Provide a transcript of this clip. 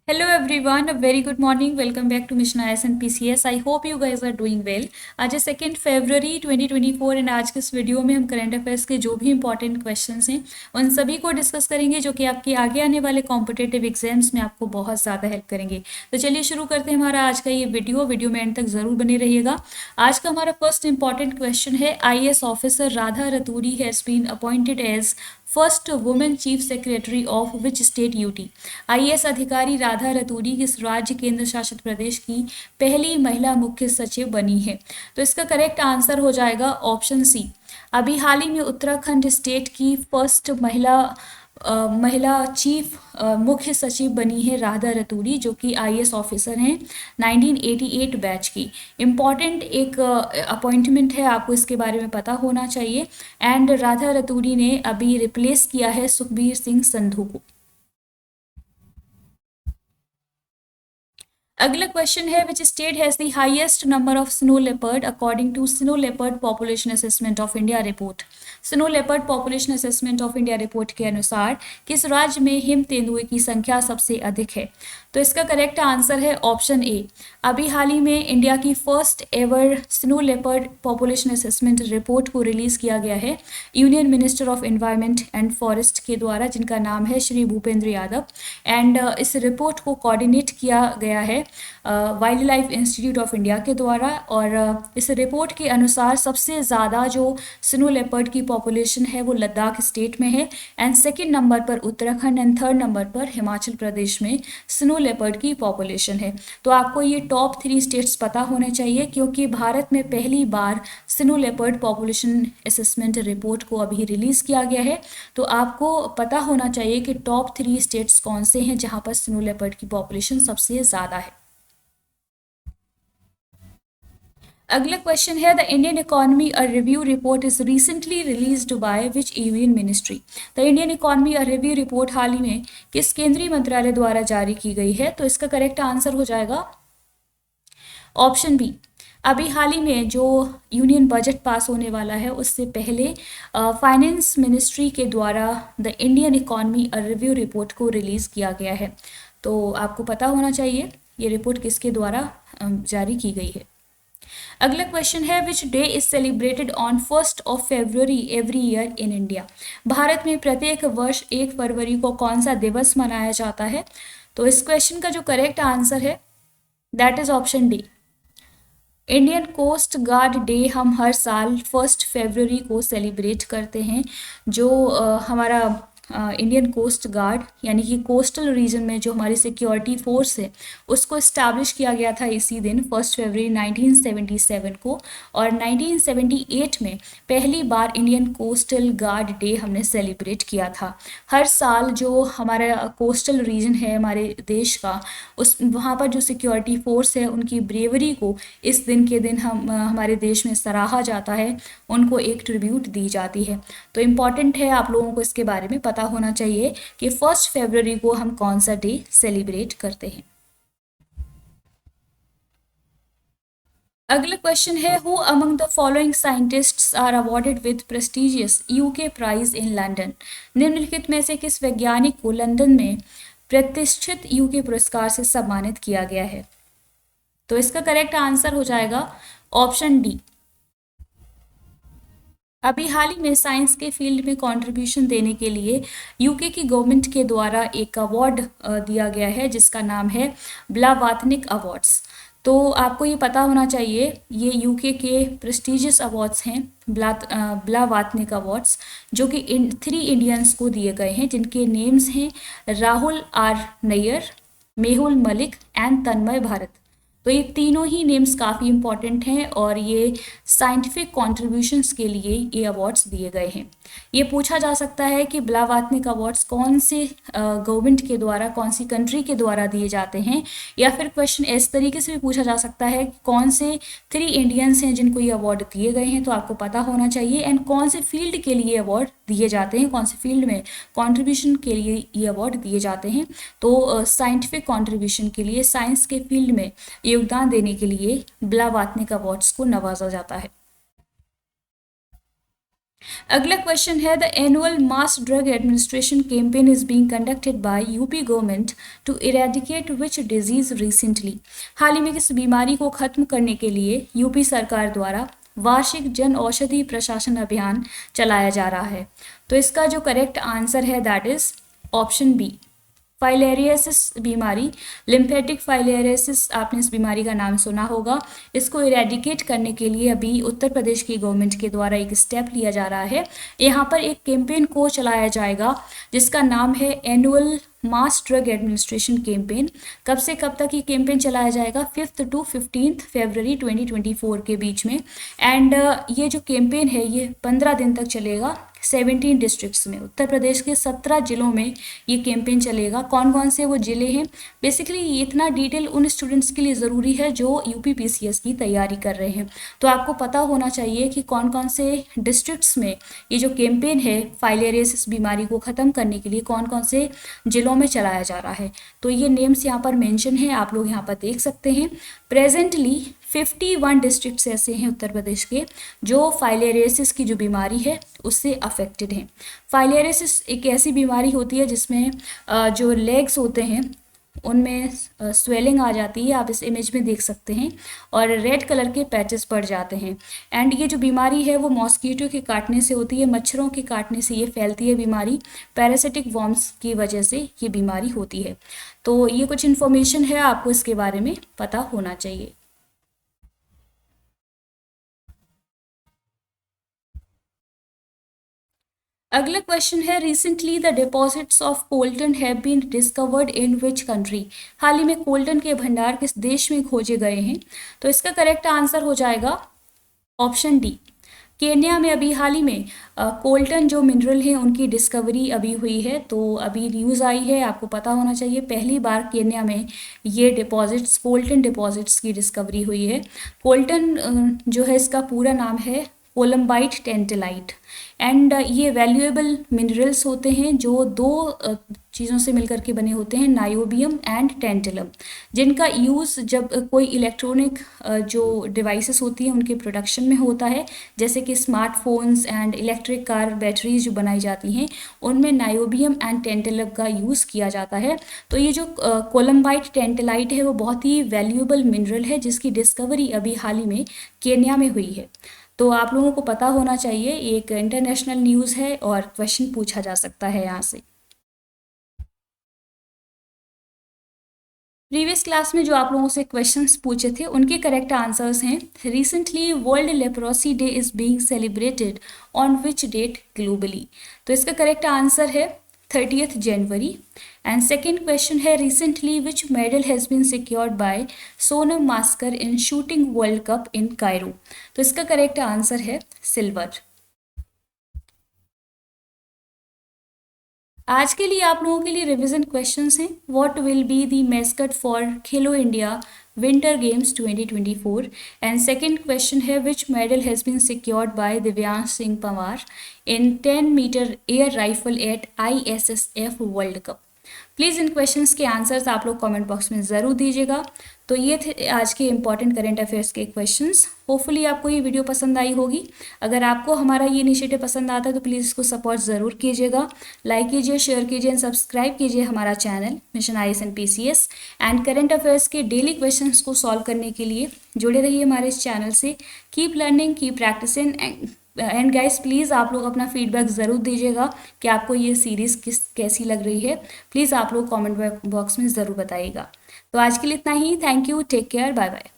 Hello everyone, a very good morning. Welcome back to Mission IS and PCS. I hope you guys are doing well. आज है 2 फरवरी 2024 and आज के इस video में हम current affairs के जो भी इंपॉर्टेंट क्वेश्चंस हैं उन सभी को डिस्कस करेंगे जो कि आपके आगे आने वाले कॉम्पिटेटिव एग्जाम्स में आपको बहुत ज़्यादा हेल्प करेंगे। तो चलिए शुरू करते हैं हमारा आज का ये वीडियो में एंड तक ज़रूर बने रहिएगा। आज का हमारा फर्स्ट इंपॉर्टेंट क्वेश्चन है, IAS officer Radha Raturi has been appointed as first women chief secretary of which state UT. IAS अधिकारी राधा रतूरी किस राज्य केंद्र शासित प्रदेश की पहली महिला मुख्य सचिव बनी है? तो इसका करेक्ट आंसर हो जाएगा ऑप्शन सी। अभी हाल ही में उत्तराखंड स्टेट की फर्स्ट महिला चीफ मुख्य सचिव बनी है राधा रतूरी, जो कि IAS ऑफिसर हैं 1988 बैच की। इम्पॉर्टेंट एक अपॉइंटमेंट है, आपको इसके बारे में पता होना चाहिए। एंड राधा रतूरी ने अभी रिप्लेस किया है सुखबीर सिंह संधू को। अगला क्वेश्चन है, which state has the highest number of snow leopard according to snow leopard population assessment of India report. Snow leopard population assessment of India report के अनुसार किस राज्य में हिम तेंदुए की संख्या सबसे अधिक है? तो इसका करेक्ट आंसर है ऑप्शन ए। अभी हाल ही में इंडिया की first ever snow leopard population assessment report को रिलीज किया गया है union minister of environment and forest के द्वारा, जिनका नाम है श्री भूपेंद्र यादव। एंड इस रिपोर्ट को कोऑर्डिनेट किया गया है wild life institute of India के द्वारा। और इस रिपोर्ट के अनुसार सबसे ज़्यादा जो स्नो लेपर्ड की पॉपुलेशन है वो लद्दाख स्टेट में है, एंड सेकेंड नंबर पर उत्तराखंड, एंड थर्ड नंबर पर हिमाचल प्रदेश में स्नो लेपर्ड की पॉपुलेशन है। तो आपको ये टॉप 3 स्टेट्स पता होने चाहिए, क्योंकि भारत में पहली बार snow leopard population assessment report को अभी रिलीज़ किया गया है। तो आपको पता होना चाहिए कि टॉप 3 स्टेट्स कौन से हैं जहाँ पर स्नो लेपर्ड की पॉपुलेशन सबसे ज़्यादा है। अगला क्वेश्चन है, the Indian economy a review report is recently released by which union ministry. The Indian economy a review report हाल ही में किस केंद्रीय मंत्रालय द्वारा जारी की गई है? तो इसका करेक्ट आंसर हो जाएगा ऑप्शन बी। अभी हाल ही में जो यूनियन बजट पास होने वाला है उससे पहले फाइनेंस मिनिस्ट्री के द्वारा the Indian economy a review report को रिलीज़ किया गया है। तो आपको पता होना चाहिए ये रिपोर्ट किसके द्वारा जारी की गई है। अगला क्वेश्चन है, which day is celebrated on 1 February every year in India. Bharat में प्रत्येक वर्ष 1 फरवरी को कौन सा दिवस मनाया जाता है? तो इस क्वेश्चन का जो करेक्ट आंसर है that is option D. Indian coast guard day हम हर साल 1 फरवरी को सेलिब्रेट करते हैं। जो हमारा इंडियन कोस्ट गार्ड यानी कि कोस्टल रीजन में जो हमारी सिक्योरिटी फोर्स है उसको इस्टेब्लिश किया गया था इसी दिन 1 फरवरी 1977 को। और 1978 में पहली बार इंडियन कोस्टल गार्ड डे हमने सेलिब्रेट किया था। हर साल जो हमारा कोस्टल रीजन है हमारे देश का, उस वहाँ पर जो सिक्योरिटी फोर्स है उनकी ब्रेवरी को इस दिन के दिन हम हमारे देश में सराहा जाता है, उनको एक ट्रिब्यूट दी जाती है। तो इम्पॉर्टेंट है, आप लोगों को इसके बारे में पता होना चाहिए कि 1 फरवरी को हम कौन सा डे सेलिब्रेट करते हैं। अगला क्वेश्चन है, who among the following scientists are awarded with prestigious UK prize in London. निम्नलिखित में से किस वैज्ञानिक को लंदन में प्रतिष्ठित यूके पुरस्कार से सम्मानित किया गया है? तो इसका करेक्ट आंसर हो जाएगा ऑप्शन डी। अभी हाल ही में साइंस के फील्ड में कंट्रीब्यूशन देने के लिए यूके की गवर्नमेंट के द्वारा एक अवार्ड दिया गया है जिसका नाम है ब्लावात्निक अवार्ड्स। तो आपको ये पता होना चाहिए ये यूके के प्रेस्टिजियस अवार्ड्स हैं ब्लावात्निक अवार्ड्स, जो कि 3 इंडियंस को दिए गए हैं, जिनके नेम्स हैं राहुल आर नैयर, मेहुल मलिक एंड तन्मय भारत। तो ये तीनों ही नेम्स काफ़ी इंपॉर्टेंट हैं और ये साइंटिफिक कॉन्ट्रीब्यूशंस के लिए ये अवार्ड्स दिए गए हैं। ये पूछा जा सकता है कि ब्लावात्निक अवार्ड्स कौन से गवर्नमेंट के द्वारा, कौन सी कंट्री के द्वारा दिए जाते हैं, या फिर क्वेश्चन इस तरीके से भी पूछा जा सकता है कि कौन से 3 इंडियंस हैं जिनको ये अवार्ड दिए गए हैं। तो आपको पता होना चाहिए एंड कौन से फील्ड के लिए अवार्ड दिए जाते हैं, कौन से फील्ड में कॉन्ट्रीब्यूशन के लिए ये अवार्ड दिए जाते हैं। तो साइंटिफिक कॉन्ट्रीब्यूशन के लिए, साइंस के फील्ड में योगदान देने के लिए ब्लावात्निक अवार्ड्स को नवाजा जाता है। अगला क्वेश्चन है the annual mass drug administration campaign is being conducted by UP government to eradicate which disease recently. हाल ही में किस बीमारी को खत्म करने के लिए यूपी सरकार द्वारा वार्षिक जन औषधि प्रशासन अभियान चलाया जा रहा है। तो इसका जो करेक्ट आंसर है that is option B, filariasis बीमारी। लिम्फेटिक फाइलेरियसिस, आपने इस बीमारी का नाम सुना होगा। इसको इरेडिकेट करने के लिए अभी उत्तर प्रदेश की गवर्नमेंट के द्वारा एक स्टेप लिया जा रहा है। यहाँ पर एक कैंपेन को चलाया जाएगा जिसका नाम है annual mass drug administration campaign. कब से कब तक ये कैंपेन चलाया जाएगा? 5 to 15 फरवरी 2024 के बीच में। एंड ये जो कैंपेन है ये 15 दिन तक चलेगा। 17 डिस्ट्रिक्ट्स में, उत्तर प्रदेश के 17 जिलों में ये कैंपेन चलेगा। कौन कौन से वो जिले हैं? बेसिकली इतना डिटेल उन स्टूडेंट्स के लिए ज़रूरी है जो यूपी पीसीएस की तैयारी कर रहे हैं। तो आपको पता होना चाहिए कि कौन कौन से डिस्ट्रिक्ट्स में ये जो कैंपेन है फाइलेरियसिस बीमारी को ख़त्म करने के लिए कौन कौन से जिलों में चलाया जा रहा है। तो ये नेम्स यहाँ पर मेंशन है, आप लोग यहाँ पर देख सकते हैं। प्रेजेंटली 51 डिस्ट्रिक्ट्स ऐसे हैं उत्तर प्रदेश के जो फाइलेरियसिस की जो बीमारी है उससे अफेक्टेड हैं। फाइलेरियसिस एक ऐसी बीमारी होती है जिसमें जो लेग्स होते हैं उनमें स्वेलिंग आ जाती है, आप इस इमेज में देख सकते हैं, और रेड कलर के पैचेस पड़ जाते हैं। एंड ये जो बीमारी है वो मॉस्कीटो के काटने से होती है, मच्छरों के काटने से ये फैलती है बीमारी। पैरासिटिक वॉर्म्स की वजह से ये बीमारी होती है। तो ये कुछ इन्फॉर्मेशन है, आपको इसके बारे में पता होना चाहिए। अगला क्वेश्चन है recently the deposits of coltan have been discovered in which country. हाल ही में कोल्टन के भंडार किस देश में खोजे गए हैं? तो इसका करेक्ट आंसर हो जाएगा ऑप्शन डी, केन्या में। अभी हाल ही में कोल्टन जो मिनरल है उनकी डिस्कवरी अभी हुई है। तो अभी न्यूज़ आई है, आपको पता होना चाहिए, पहली बार केन्या में ये डिपॉजिट्स, कोल्टन डिपॉजिट्स की डिस्कवरी हुई है। कोल्टन जो है इसका पूरा नाम है कोलम्बाइट टेंटेलाइट। एंड ये वैल्यूएबल मिनरल्स होते हैं जो दो चीज़ों से मिलकर के बने होते हैं, नायोबियम एंड टेंटेलम, जिनका यूज़ जब कोई इलेक्ट्रॉनिक जो डिवाइसेस होती हैं उनके प्रोडक्शन में होता है, जैसे कि smartphones and electric car batteries जो बनाई जाती हैं उनमें नायोबियम एंड टेंटेलम का यूज़ किया जाता है। तो ये जो कोलम्बाइट टेंटेलाइट है वो बहुत ही वैल्यूएबल मिनरल है जिसकी डिस्कवरी अभी हाल ही में केन्या में हुई है। तो आप लोगों को पता होना चाहिए, एक इंटरनेशनल न्यूज़ है और क्वेश्चन पूछा जा सकता है यहाँ से। प्रीवियस क्लास में जो आप लोगों से क्वेश्चंस पूछे थे उनके करेक्ट आंसर्स हैं recently world leprosy day is being celebrated on which date globally. तो इसका करेक्ट आंसर है 30th जनवरी। एंड सेकेंड क्वेश्चन है recently which medal has been secured by Sonam Maskar in shooting world cup in Cairo. तो इसका correct answer है silver. आज के लिए आप लोगों के लिए रिवीजन क्वेश्चंस हैं। What will be the mascot for Khelo India winter games 2024। And second question है which medal has been secured by Divyansh Singh Panwar in 10 metre air rifle at ISSF world cup. Please इन क्वेश्चंस के आंसर्स आप लोग comment box में ज़रूर दीजिएगा। तो ये थे आज के इंपॉर्टेंट करेंट अफेयर्स के क्वेश्चंस। होपफुली आपको ये वीडियो पसंद आई होगी। अगर आपको हमारा ये इनिशिएटिव पसंद आता है तो प्लीज़ इसको सपोर्ट ज़रूर कीजिएगा, लाइक कीजिए, शेयर कीजिए एंड सब्सक्राइब कीजिए हमारा channel mission IAS and PCS। And current affairs के डेली क्वेश्चंस को सॉल्व करने के लिए जुड़े रहिए हमारे इस चैनल से। Keep learning, keep practising and guys please आप लोग अपना फीडबैक ज़रूर दीजिएगा कि आपको ये सीरीज़ कैसी लग रही है। प्लीज़ आप लोग कमेंट बॉक्स में ज़रूर बताइएगा। तो आज के लिए इतना ही। Thank you, take care, bye bye.